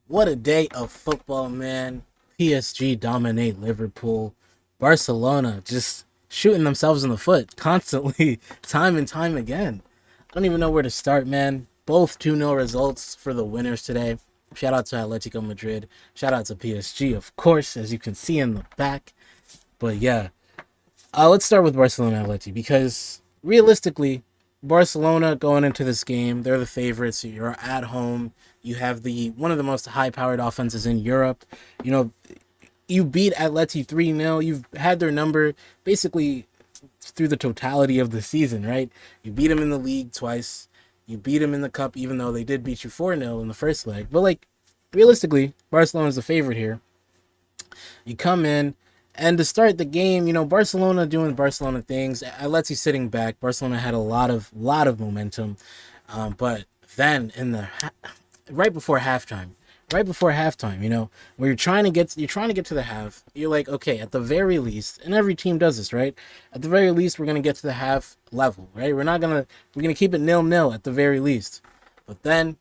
What a day of football, man. PSG dominate Liverpool. Barcelona just shooting themselves in the foot constantly, time and time again. I don't even know where to start, man. Both 2-0 results for the winners today. Shout out to Atletico Madrid. Shout out to PSG, of course, as you can see in the back. But yeah, let's start with Barcelona Atleti because realistically, Barcelona going into this game, they're the favorites. You're at home. You have the one of the most high-powered offenses in Europe. You know, you beat Atleti 3-0. You've had their number basically through the totality of the season, right? You beat them in the league twice. You beat them in the cup, even though they did beat you 4-0 in the first leg. But like realistically, Barcelona's the favorite here. You come in, and to start the game, Barcelona doing Barcelona things. Atleti sitting back. Barcelona had a lot of momentum, but then right before halftime, where you're trying to get to the half. You're like, okay, at the very least, and every team does this, right? At the very least, we're gonna get to the half level, right? We're gonna keep it 0-0 at the very least. But then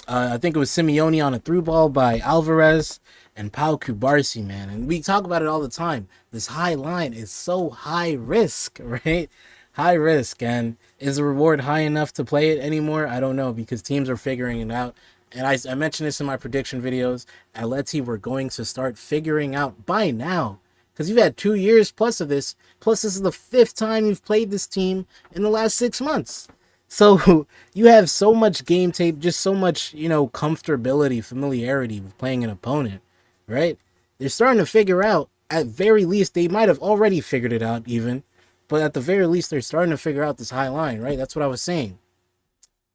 I think it was Simeone on a through ball by Alvarez and Pau Kubarsi, man. And we talk about it all the time. This high line is so high risk, right? High risk. And is the reward high enough to play it anymore? I don't know because teams are figuring it out. And I mentioned this in my prediction videos. Atleti were going to start figuring out by now. Because you've had 2 years plus of this. Plus, this is the fifth time you've played this team in the last 6 months. So you have so much game tape, just so much, comfortability, familiarity with playing an opponent, right? They're starting to figure out, at very least, they might have already figured it out even, but at the very least, they're starting to figure out this high line, right? That's what I was saying.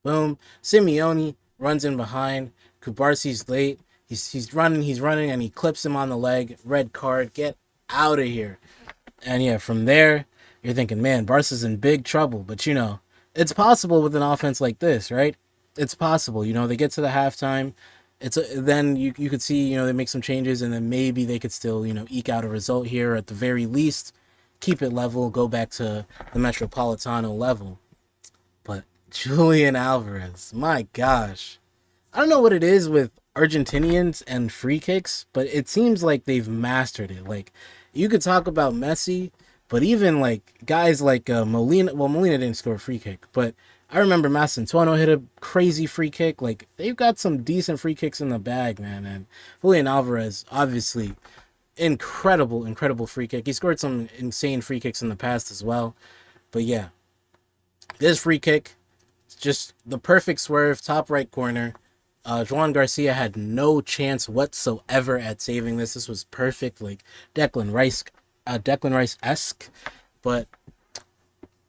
Boom. Simeone runs in behind. Kubarsi's late. He's running, and he clips him on the leg. Red card. Get out of here. And yeah, from there, you're thinking, man, Barca's in big trouble. But it's possible with an offense like this, right? It's possible. They get to the halftime. Then you could see, they make some changes, and then maybe they could still, eke out a result here. At the very least, keep it level, go back to the Metropolitano level. But Julian Alvarez, my gosh. I don't know what it is with Argentinians and free kicks, but it seems like they've mastered it. Like, you could talk about Messi, but even like guys like Molina. Well, Molina didn't score a free kick, but I remember Mastantuono hit a crazy free kick. Like, they've got some decent free kicks in the bag, man. And Julian Alvarez, obviously, incredible free kick. He scored some insane free kicks in the past as well. But yeah, this free kick, just the perfect swerve, top right corner. Juan Garcia had no chance whatsoever at saving this. This was perfect, like Declan Rice esque. But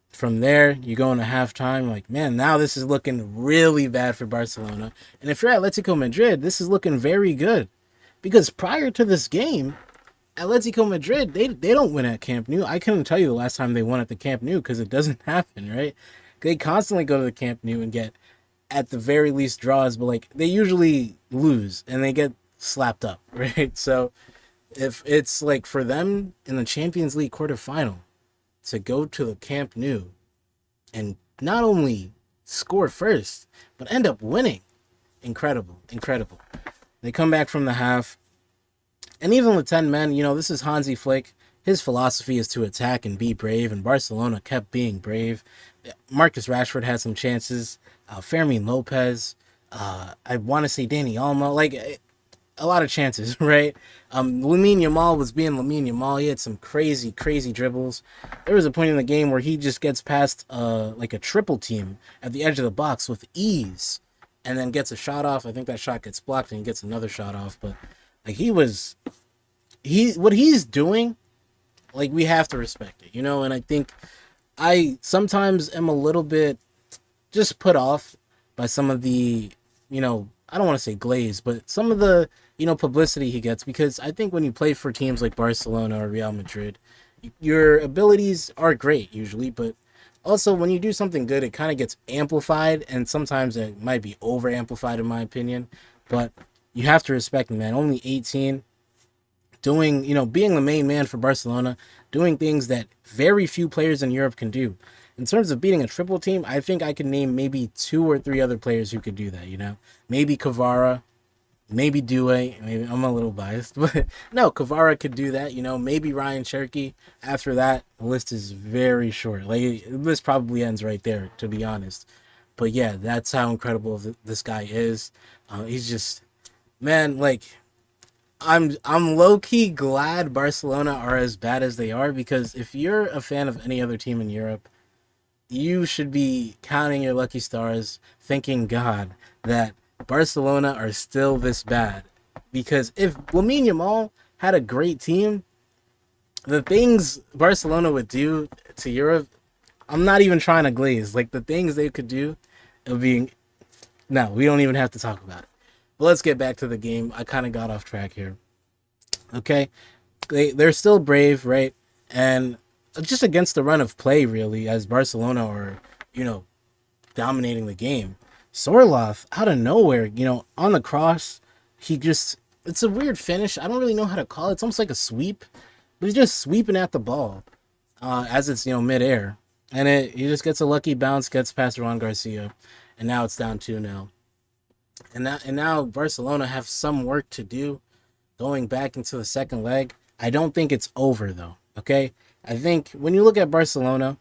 from there, you go into halftime, like, man, now this is looking really bad for Barcelona. And if you're Atletico Madrid, this is looking very good. Because prior to this game, Atletico Madrid, they don't win at Camp Nou. I couldn't tell you the last time they won at the Camp Nou because it doesn't happen, right? They constantly go to the Camp Nou and get, at the very least, draws, but like they usually lose and they get slapped up, right? So if it's like for them in the Champions League quarterfinal to go to the Camp Nou and not only score first, but end up winning, incredible. They come back from the half, and even with 10 men, this is Hansi Flick. His philosophy is to attack and be brave, and Barcelona kept being brave. Marcus Rashford had some chances. Fermin Lopez. I want to say Danny Almo. Like, a lot of chances, right? Lamine Yamal was being Lamine Yamal. He had some crazy dribbles. There was a point in the game where he just gets past like a triple team at the edge of the box with ease, and then gets a shot off. I think that shot gets blocked, and he gets another shot off. But like what he's doing, like, we have to respect it, And I think I sometimes am a little bit just put off by some of the, I don't want to say glaze, but some of the, publicity he gets, because I think when you play for teams like Barcelona or Real Madrid, your abilities are great usually, but also when you do something good, it kind of gets amplified, and sometimes it might be over amplified in my opinion, but you have to respect him, man. Only 18, doing, being the main man for Barcelona, doing things that very few players in Europe can do. In terms of beating a triple team, I think I could name maybe two or three other players who could do that, Maybe Kvara, Maybe Due. Maybe I'm a little biased, but no, Kvara could do that. Maybe Ryan Cherky. After that, the list is very short. Like the list probably ends right there, to be honest. But yeah, that's how incredible this guy is. He's just man. Like I'm low key glad Barcelona are as bad as they are, because if you're a fan of any other team in Europe, you should be counting your lucky stars, thanking God that Barcelona are still this bad. Because if Lamine Yamal had a great team, the things Barcelona would do to Europe, I'm not even trying to glaze. Like the things they could do, it would be no, we don't even have to talk about it. But let's get back to the game. I kind of got off track here. Okay, they're still brave, right? And just against the run of play, really, as Barcelona are, you know, dominating the game. Sorloth, out of nowhere, on the cross, he just, it's a weird finish. I don't really know how to call it. It's almost like a sweep, but he's just sweeping at the ball as it's, midair. And he just gets a lucky bounce, gets past Ron Garcia, and now it's down 2-0. And now Barcelona have some work to do going back into the second leg. I don't think it's over, though, okay? I think when you look at Barcelona,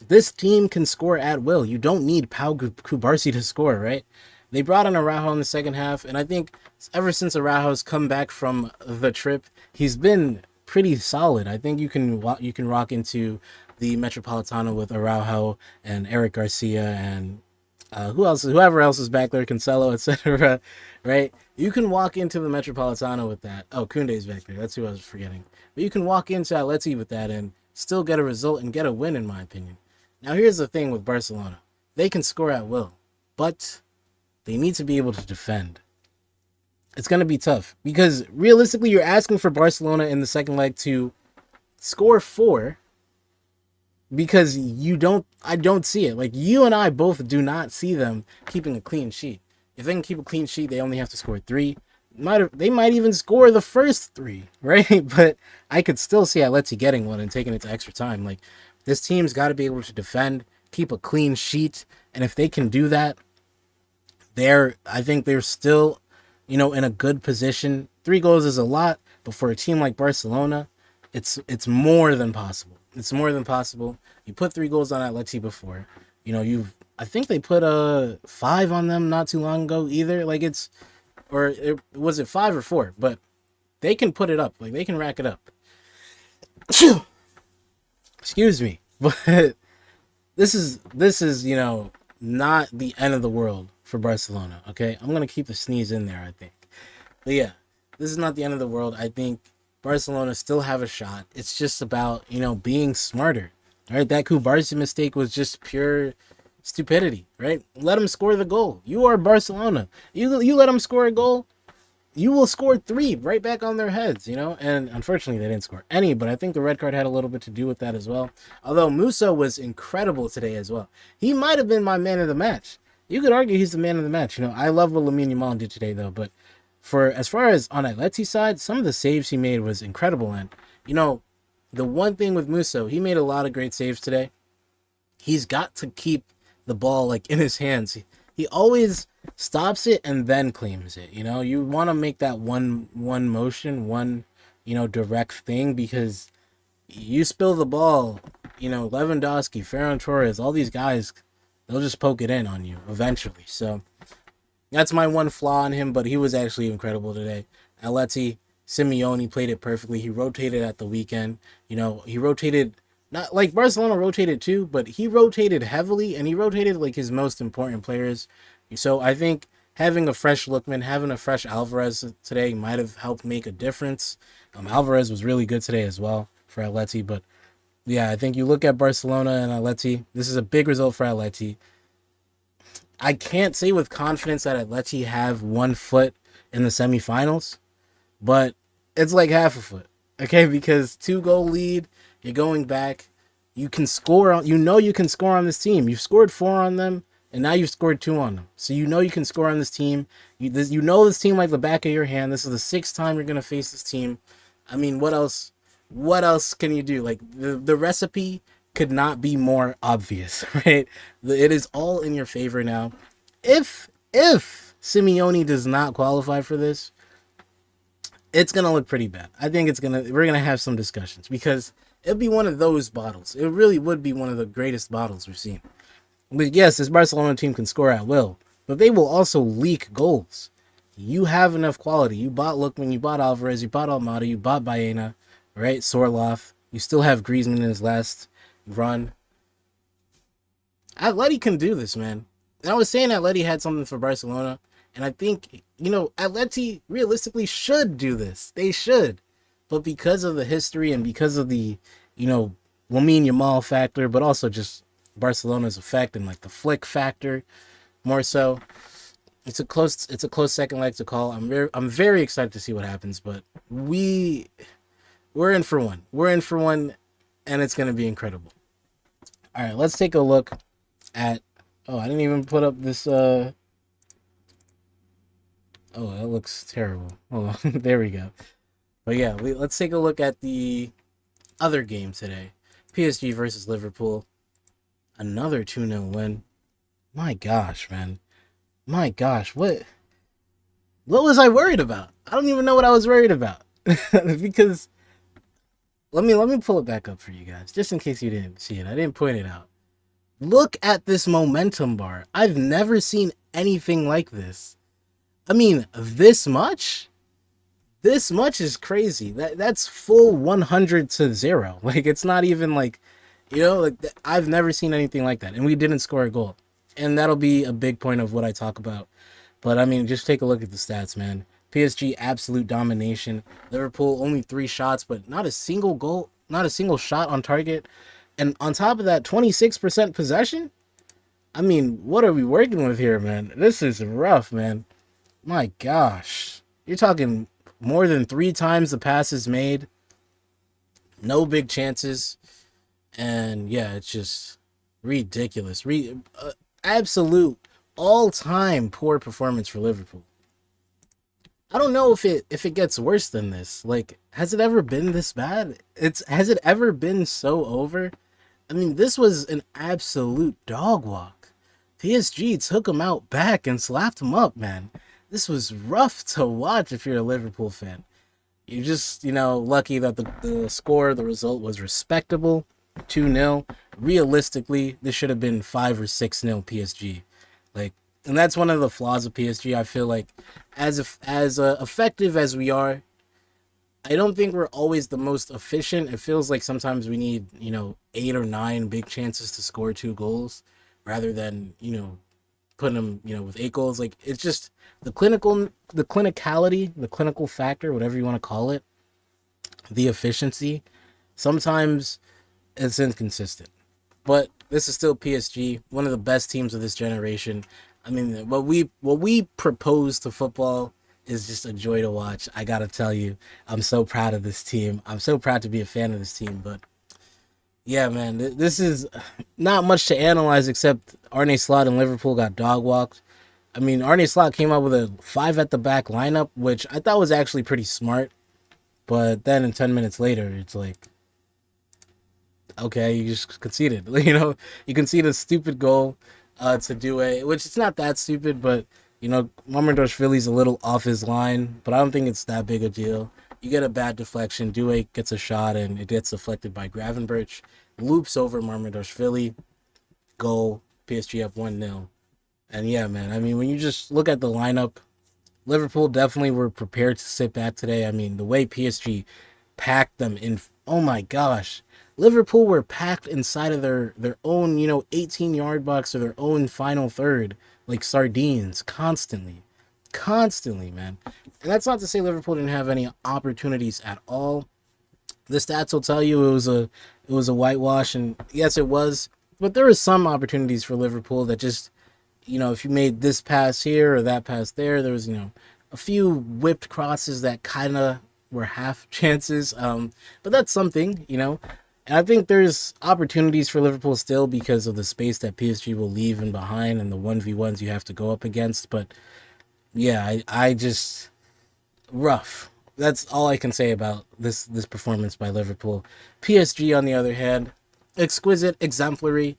this team can score at will. You don't need Pau Kubarsi to score, right? They brought in Araujo in the second half, and I think ever since Araujo's come back from the trip, he's been pretty solid. I think you can rock into the Metropolitano with Araujo and Eric Garcia and whoever else is back there, Cancelo, etc. Right? You can walk into the Metropolitano with that. Oh, Koundé's back there. That's who I was forgetting. But you can walk into Atleti with that and still get a result and get a win, in my opinion. Now, here's the thing with Barcelona. They can score at will, but they need to be able to defend. It's going to be tough because realistically, you're asking for Barcelona in the second leg to score 4 because I don't see it. Like, you and I both do not see them keeping a clean sheet. If they can keep a clean sheet, they only have to score 3. They might even score the first 3, right? But I could still see Atleti getting one and taking it to extra time. Like, this team's got to be able to defend, keep a clean sheet, and if they can do that, I think they're still, in a good position. 3 goals is a lot, but for a team like Barcelona, it's more than possible. It's more than possible. You put 3 goals on Atleti before. I think they put 5 on them not too long ago either. Like was it 5 or 4? But they can put it up. Like, they can rack it up. Excuse me. But this is not the end of the world for Barcelona, okay? I'm going to keep the sneeze in there, I think. But yeah, this is not the end of the world. I think Barcelona still have a shot. It's just about, being smarter. All right, that Kubarsi mistake was just pure stupidity, right? Let him score the goal. You are Barcelona. You let him score a goal, you will score 3 right back on their heads, And unfortunately, they didn't score any, but I think the red card had a little bit to do with that as well. Although Musso was incredible today as well. He might have been my man of the match. You could argue he's the man of the match. I love what Lamine Yamal did today, though. But as far as on Atleti's side, some of the saves he made was incredible. And, the one thing with Musso, he made a lot of great saves today. He's got to keep the ball, like, in his hands. He always stops it and then claims it. You want to make that one motion, one, direct thing, because you spill the ball, Lewandowski, Ferran Torres, all these guys, they'll just poke it in on you eventually. So that's my one flaw on him, but he was actually incredible today. Atleti, Simeone played it perfectly. He rotated at the weekend. He rotated, not like Barcelona rotated too, but he rotated heavily, and he rotated like his most important players. So I think having a fresh Lookman, having a fresh Alvarez today might have helped make a difference. Alvarez was really good today as well for Atleti. But yeah, I think you look at Barcelona and Atleti, this is a big result for Atleti. I can't say with confidence that Atleti have 1 foot in the semifinals, but it's like half a foot, okay? Because 2-goal lead, you're going back. You can score. You can score on this team. You've scored 4 on them, and now you've scored 2 on them. So you can score on this team. You know this team like the back of your hand. This is the 6th time you're gonna face this team. I mean, what else? What else can you do? Like, the recipe could not be more obvious, right? It is all in your favor now. If Simeone does not qualify for this, it's gonna look pretty bad. I think we're gonna have some discussions because it'll be one of those bottles. It really would be one of the greatest bottles we've seen. But yes, this Barcelona team can score at will, but they will also leak goals. You have enough quality. You bought Lookman, you bought Alvarez, you bought Almada, you bought Baena, right? Sorloth. You still have Griezmann in his last run. Atleti can do this, man. And I was saying Atleti had something for Barcelona, and I think, Atleti realistically should do this. They should. But because of the history and because of the, Lamine Yamal factor, but also just Barcelona's effect and like the flick factor more so, it's a close second leg to call. I'm very excited to see what happens, but we're in for one. We're in for one, and it's gonna be incredible. All right, let's take a look at. Oh, I didn't even put up this. Oh, that looks terrible. Oh, there we go. But yeah, let's take a look at the other game today. PSG versus Liverpool. Another 2-0 win. My gosh, man. My gosh, what was I worried about? I don't even know what I was worried about. Because let me pull it back up for you guys, just in case you didn't see it. I didn't point it out. Look at this momentum bar. I've never seen anything like this. I mean, this much? This much is crazy. That's full 100 to 0. Like, it's not even like, I've never seen anything like that. And we didn't score a goal. And that'll be a big point of what I talk about. But, I mean, just take a look at the stats, man. PSG, absolute domination. Liverpool, only 3 shots, but not a single goal, not a single shot on target. And on top of that, 26% possession? I mean, what are we working with here, man? This is rough, man. My gosh. You're talking more than 3 times the passes made. No big chances. And, yeah, it's just ridiculous. Absolute all-time poor performance for Liverpool. I don't know if it gets worse than this. Like, has it ever been this bad? Has it ever been so over? I mean, this was an absolute dog walk. PSG took him out back and slapped him up, man. This was rough to watch if you're a Liverpool fan. You're just, lucky that the score, the result was respectable. 2-0. Realistically, this should have been 5 or 6-0 PSG. Like, and that's one of the flaws of PSG. I feel like as effective as we are, I don't think we're always the most efficient. It feels like sometimes we need, 8 or 9 big chances to score 2 goals rather than, putting them, with 8 goals. Like, it's just the clinicality, the clinical factor, whatever you want to call it, the efficiency. Sometimes it's inconsistent. But this is still PSG, one of the best teams of this generation. I mean, what we propose to football is just a joy to watch. I gotta tell you, I'm so proud of this team. I'm so proud to be a fan of this team. But yeah, man, this is not much to analyze except Arne Slot and Liverpool got dog walked. I mean, Arne Slot came out with a 5 at the back lineup, which I thought was actually pretty smart. But then 10 minutes later, it's like, okay, you just conceded. You conceded a stupid goal to do which it's not that stupid, but Marmardashvili's a little off his line, but I don't think it's that big a deal. You get a bad deflection, Due gets a shot, and it gets deflected by Gravenberch, loops over Marmardashvili, goal, PSG up 1-0. And yeah, man, I mean, when you just look at the lineup, Liverpool definitely were prepared to sit back today. I mean, the way PSG packed them in, oh my gosh. Liverpool were packed inside of their own, 18-yard box or their own final third, like sardines, constantly, man. And that's not to say Liverpool didn't have any opportunities at all. The stats will tell you it was a whitewash, and yes, it was. But there were some opportunities for Liverpool that just, if you made this pass here or that pass there, there was, a few whipped crosses that kind of were half chances. But that's something, And I think there's opportunities for Liverpool still because of the space that PSG will leave in behind and the 1v1s you have to go up against. But yeah, I just rough. That's all I can say about this performance by Liverpool. PSG, on the other hand, exquisite, exemplary.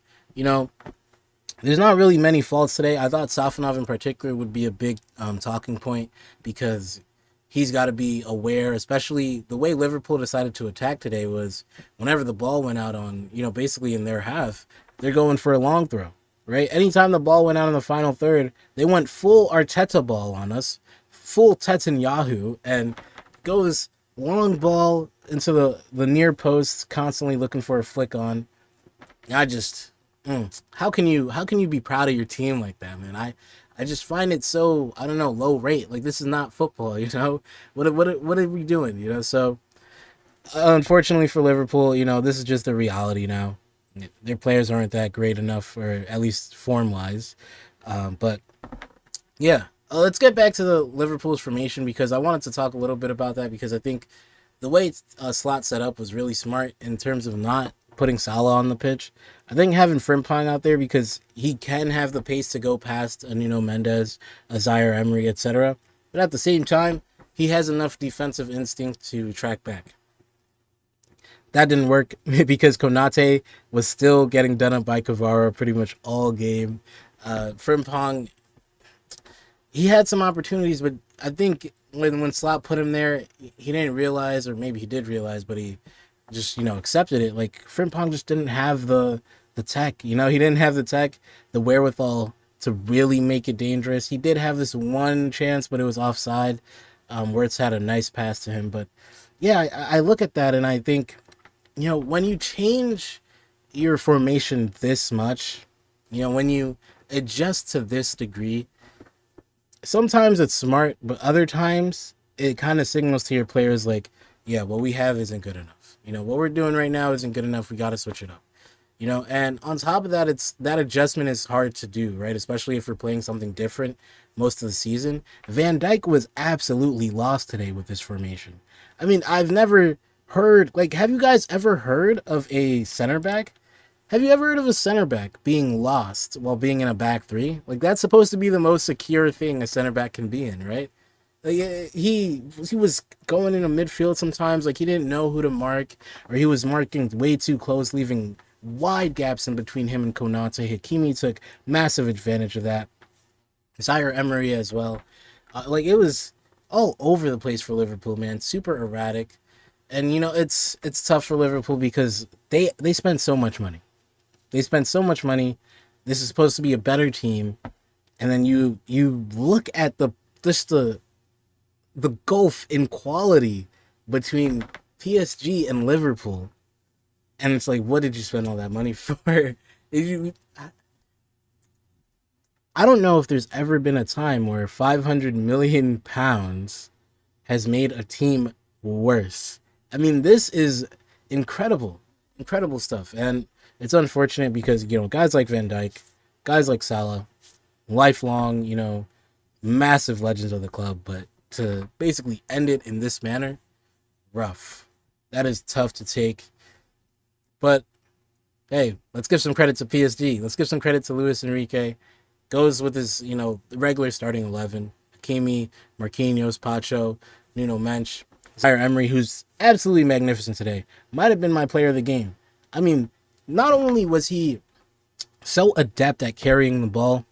There's not really many faults today. I thought Safanov in particular would be a big talking point because he's got to be aware, especially the way Liverpool decided to attack today was whenever the ball went out on, basically in their half, they're going for a long throw, right? Anytime the ball went out in the final third, they went full Arteta ball on us, full Netanyahu, and goes long ball into the near post, constantly looking for a flick on. I just how can you be proud of your team like that, man? I just find it so, I don't know, low rate. Like, this is not football, you know. What are we doing, you know? So unfortunately for Liverpool, this is just a reality now. Their players aren't that great enough, or at least form wise. But yeah, let's get back to the Liverpool's formation because I wanted to talk a little bit about that because I think the way Slot set up was really smart in terms of not putting Salah on the pitch. I think having Frimpong out there because he can have the pace to go past Nuno Mendes, Zaire Emery, etc. But at the same time, he has enough defensive instinct to track back. That didn't work because Konate was still getting done up by Kvara pretty much all game. Frimpong, he had some opportunities, but I think when Slot put him there, he didn't realize, or maybe he did realize, but he just accepted it. Like, Frimpong just didn't have the tech. He didn't have the tech, the wherewithal to really make it dangerous. He did have this one chance, but it was offside. Where it's had a nice pass to him, but yeah, I look at that and I think, when you change your formation this much, when you adjust to this degree, sometimes it's smart, but other times it kind of signals to your players like, yeah, what we have isn't good enough. What we're doing right now isn't good enough. We got to switch it up. And on top of that, it's that adjustment is hard to do, right? Especially if you're playing something different most of the season. Van Dijk was absolutely lost today with this formation. I mean, I've never heard, like, have you guys ever heard of a center back? Have you ever heard of a center back being lost while being in a back three? Like, that's supposed to be the most secure thing a center back can be in, right? Like, he was going into midfield sometimes, like he didn't know who to mark, or he was marking way too close, leaving wide gaps in between him and Konate. Hakimi took massive advantage of that. Zaire Emery as well. Like, it was all over the place for Liverpool, man. Super erratic, and it's tough for Liverpool because they spend so much money. They spend so much money. This is supposed to be a better team, and then you look at the gulf in quality between PSG and Liverpool, and it's like, what did you spend all that money for? You, I don't know if there's ever been a time where £500 million has made a team worse. I mean, this is incredible, incredible stuff, and it's unfortunate because guys like Van Dijk, guys like Salah, lifelong, massive legends of the club, but to basically end it in this manner, rough. That is tough to take. But hey, let's give some credit to PSG. Let's give some credit to Luis Enrique. Goes with his, regular starting 11. Hakimi, Marquinhos, Pacho, Nuno Mensch, Zaire Emery, who's absolutely magnificent today. Might have been my player of the game. I mean, not only was he so adept at carrying the ball,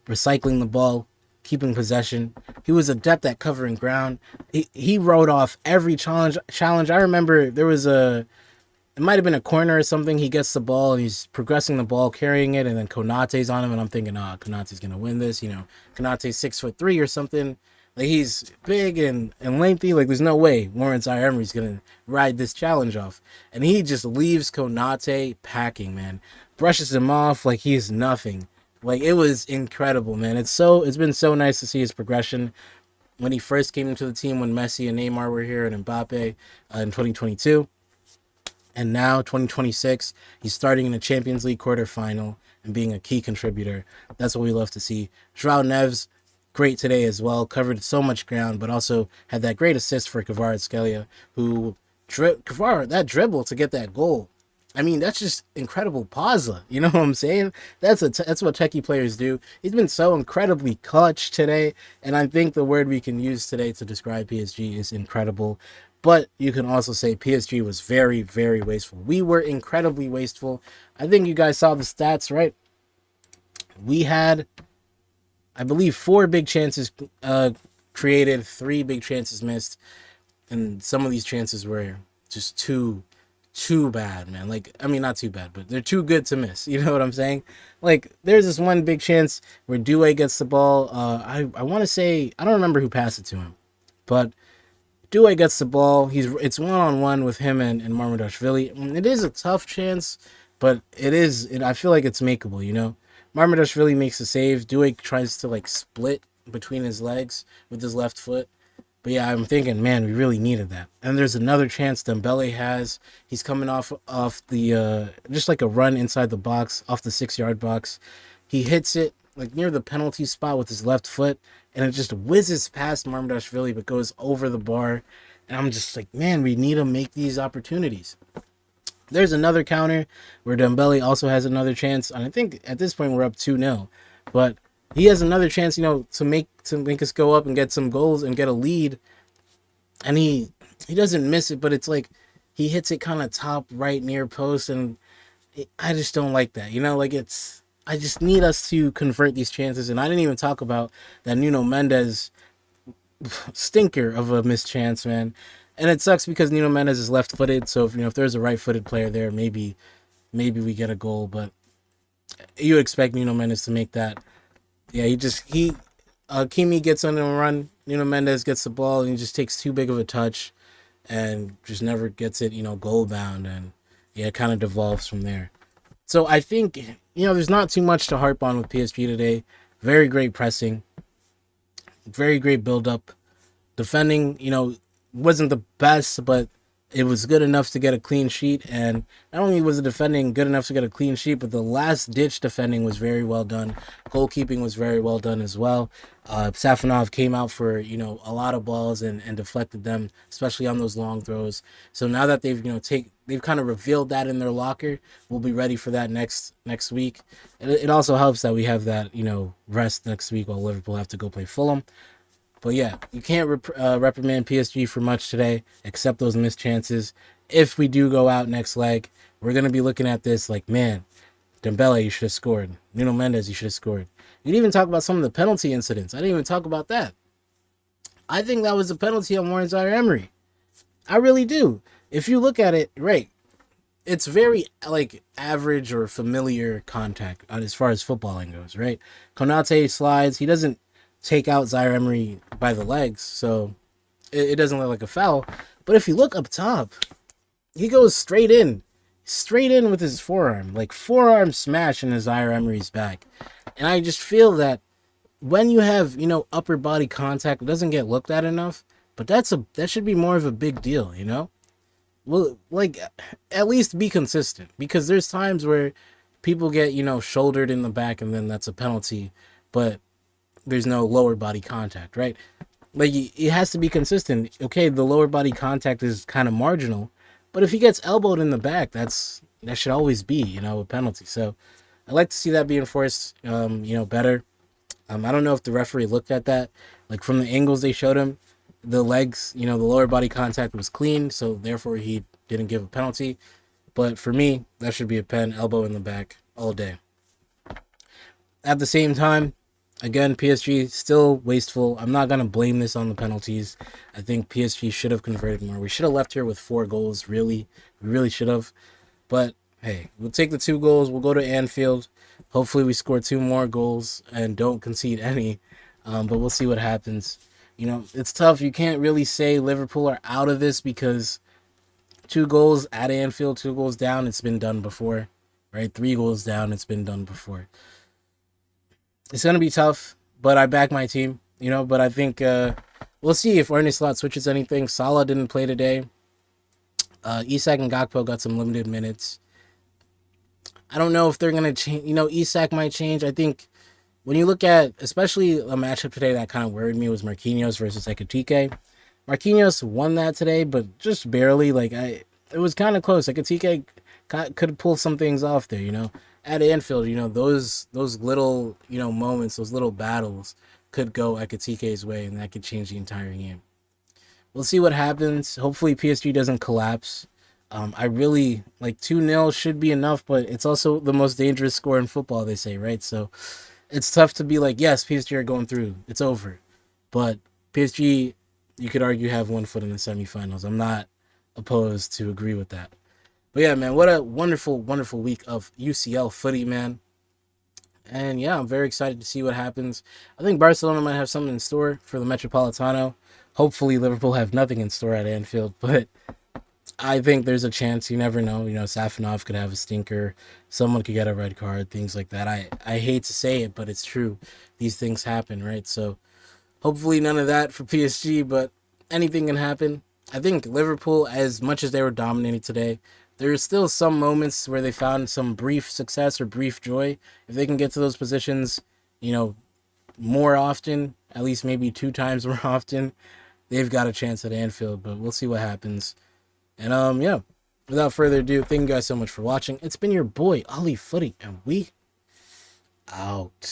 recycling the ball, keeping possession, he was adept at covering ground. He rode off every challenge. I remember there was it might have been a corner or something. He gets the ball and he's progressing the ball, carrying it, and then Konate's on him, and I'm thinking, Konate's gonna win this. Konate's 6'3" or something. Like, he's big and lengthy. Like, there's no way Lawrence Emery's gonna ride this challenge off. And he just leaves Konate packing, man. Brushes him off like he's nothing. Like, it was incredible, man. It's been so nice to see his progression. When he first came into the team, when Messi and Neymar were here, and Mbappe in 2022. And now, 2026, he's starting in the Champions League quarterfinal and being a key contributor. That's what we love to see. João Neves, great today as well. Covered so much ground, but also had that great assist for Kvaratskhelia, who that dribble to get that goal. I mean, that's just incredible pausa. You know what I'm saying? That's what techie players do. He's been so incredibly clutch today, and I think the word we can use today to describe PSG is incredible. But you can also say PSG was very, very wasteful. We were incredibly wasteful. I think you guys saw the stats, right? We had, I believe, four big chances created, three big chances missed, and some of these chances were just too bad, man. Like, I mean, not too bad, but they're too good to miss. You know what I'm saying? Like, there's this one big chance where Due gets the ball. I want to say, I don't remember who passed it to him, but Due gets the ball. It's 1-on-1 with him and Marmadashvili. It is a tough chance, but I feel like it's makeable. Marmadashvili makes a save. Due tries to like split between his legs with his left foot. But yeah, I'm thinking, man, we really needed that. And there's another chance Dembele has. He's coming off the just like a run inside the box, off the 6-yard box. He hits it like near the penalty spot with his left foot, and it just whizzes past Marmadashvili, but goes over the bar. And I'm just like, man, we need to make these opportunities. There's another counter where Dembele also has another chance, and I think at this point we're up 2-0. But he has another chance, to make us go up and get some goals and get a lead. And he doesn't miss it, but it's like he hits it kind of top right near post, and I just don't like that. I just need us to convert these chances. And I didn't even talk about that Nuno Mendes stinker of a missed chance, man. And it sucks because Nuno Mendes is left-footed, so if there's a right-footed player there, maybe we get a goal. But you expect Nuno Mendes to make that. Yeah, Kimi gets on a run. Nuno Mendes gets the ball and he just takes too big of a touch, and just never gets it, goal bound, and yeah, it kind of devolves from there. So I think there's not too much to harp on with PSG today. Very great pressing, very great build up. Defending, wasn't the best, but it was good enough to get a clean sheet. And not only was the defending good enough to get a clean sheet, but the last ditch defending was very well done. Goalkeeping was very well done as well. Safonov came out for a lot of balls and deflected them, especially on those long throws. So now that they've kind of revealed that in their locker, we'll be ready for that next week. It also helps that we have that rest next week while Liverpool have to go play Fulham. But yeah, you can't reprimand PSG for much today, except those missed chances. If we do go out next leg, we're going to be looking at this like, man, Dembele, you should have scored. Nuno Mendes, you should have scored. You didn't even talk about some of the penalty incidents. I didn't even talk about that. I think that was a penalty on Warren Zaire-Emery. I really do. If you look at it, right, it's very like average or familiar contact as far as footballing goes, right? Konate slides. He doesn't take out Zaire-Emery by the legs, so it doesn't look like a foul. But if you look up top, he goes straight in with his forearm, like forearm smash in his Zaire-Emery's back. And I just feel that when you have upper body contact, it doesn't get looked at enough. But that should be more of a big deal, Well, like, at least be consistent, because there's times where people get shouldered in the back, and then that's a penalty, but there's no lower body contact, right? Like, it has to be consistent. Okay, the lower body contact is kind of marginal, but if he gets elbowed in the back, that should always be, a penalty. So I'd like to see that be enforced, better. I don't know if the referee looked at that. Like, from the angles they showed him, the legs, the lower body contact was clean, so therefore he didn't give a penalty. But for me, that should be a pen, elbow in the back all day. At the same time, again, PSG still wasteful. I'm not going to blame this on the penalties. I think PSG should have converted more. We should have left here with 4 goals, really. We really should have. But, hey, we'll take the 2 goals. We'll go to Anfield. Hopefully we score 2 more goals and don't concede any. But we'll see what happens. It's tough. You can't really say Liverpool are out of this, because 2 goals at Anfield, 2 goals down, it's been done before. Right? 3 goals down, it's been done before. It's going to be tough, but I back my team, but I think we'll see if Arne Slot switches anything. Salah didn't play today. Isak and Gakpo got some limited minutes. I don't know if they're going to change. Isak might change. I think when you look at, especially a matchup today that kind of worried me, was Marquinhos versus Ekitike. Marquinhos won that today, but just barely. It was kind of close. Ekitike could pull some things off there, At Anfield, those little, moments, those little battles could go Ekitike's way, and that could change the entire game. We'll see what happens. Hopefully PSG doesn't collapse. I really like 2-0 should be enough, but it's also the most dangerous score in football, they say, right? So it's tough to be like, yes, PSG are going through, it's over. But PSG, you could argue, have one foot in the semifinals. I'm not opposed to agree with that. But yeah, man, what a wonderful, wonderful week of UCL footy, man. And yeah, I'm very excited to see what happens. I think Barcelona might have something in store for the Metropolitano. Hopefully, Liverpool have nothing in store at Anfield, but I think there's a chance. You never know. You know, Safanov could have a stinker. Someone could get a red card. Things like that. I hate to say it, but it's true. These things happen, right? So hopefully none of that for PSG, but anything can happen. I think Liverpool, as much as they were dominating today, there's still some moments where they found some brief success or brief joy. If they can get to those positions, you know, more often, at least maybe 2 times more often, they've got a chance at Anfield. But we'll see what happens. And yeah, without further ado, thank you guys so much for watching. It's been your boy, Ollie Footy, and we out.